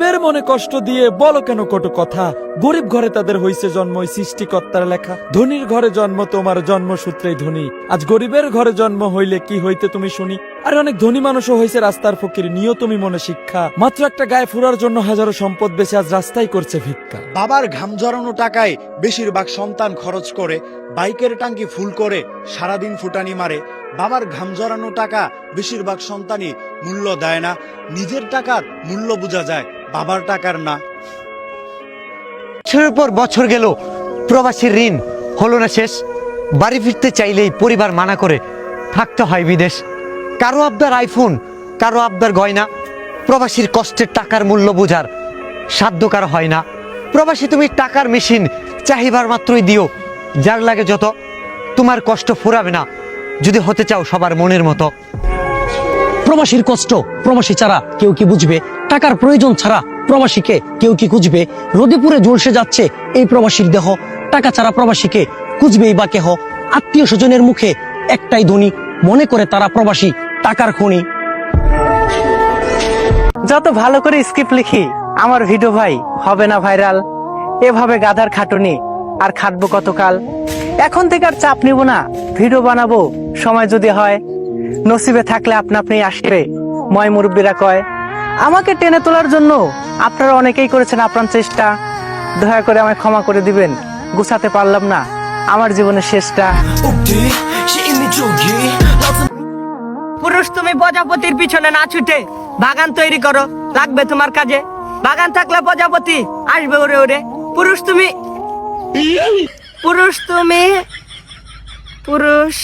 বের মনে কষ্ট দিয়ে বলো কেন কটু কথা। গরিব ঘরে তাদের হইছে জন্ম ওই সৃষ্টিকর্তার লেখা। ধনীর ঘরে জন্ম তোমার জন্মসূত্রেই ধনী। আজ গরিবের ঘরে জন্ম হইলে কি হইতে তুমি শুনি। আর অনেক ধনী মানুষও হয়েছে রাস্তার ফকির, নিও তুমি মনে শিক্ষা। মাত্র একটা গায়ে ফুরার জন্য হাজারো সম্পদ বেচে আজ রাস্তায় করছে ভিক্ষা। বাবার ঘাম ঝরানো টাকায় বেশিরভাগ সন্তান খরচ করে, বাইকের টাঙ্কি ফুল করে সারাদিন ফুটানি মারে। বাবার ঘাম ঝরানো টাকা বেশিরভাগ সন্তানই মূল্য দেয় না। নিজের টাকার মূল্য বোঝা যায়, বাবার টাকার না। বছরের পর বছর গেল, প্রবাসীর ঋণ হলো না শেষ। বাড়ি ফিরতে চাইলেই পরিবার মানা করে, থাকতে হয় বিদেশ। কারো আবদার আইফোন, কারো আবদার গয়না। প্রবাসীর কষ্টের টাকার মূল্য বোঝার সাধ্য কারো হয় না। প্রবাসী তুমি টাকার মেশিন, চাহিবার মাত্রই দিও যার লাগে যত। তোমার কষ্ট ফুরাবে না যদি হতে চাও সবার মনের মতো। প্রবাসীর কষ্ট প্রবাসী ছাড়া কেউ কি বুঝবে? টাকার প্রয়োজন ছাড়া প্রবাসীকে কেউ কি খুঁজবে? রোদেপুরে ঝলসে যাচ্ছে এই প্রবাসীর দেহ, টাকা ছাড়া প্রবাসীকে খুঁজবেই বা কেহ? আত্মীয় স্বজনের মুখে একটাই ধ্বনি, মনে করে তারা প্রবাসী টাকার খনি। যত ভালো করে স্ক্রিপ্ট লিখি আমার ভিডিও ভাই হবে না ভাইরাল। এভাবে গাধার খাটুনি আর খাটবো কতকাল। এখন থেকে আর চাপ নিব না, ভিডিও বানাবো সময় যদি হয়। নসিবে থাকলে আপনা আপনি আসবে, ময় মুরব্বীরা কয়। আমাকে টেনে তোলার জন্য আপনারা অনেকেই করেছেন আপ্রাণ চেষ্টা। দয়া করে আমায় ক্ষমা করে দিবেন, গুছাতে পারলাম না আমার জীবনের শেষটা। পুরুষ তুমি প্রজাপতির পিছনে না ছুটে বাগান তৈরি করো, লাগবে তোমার কাজে। বাগান থাকলে প্রজাপতি আসবে ওরে ওরে। পুরুষ তুমি পুরুষ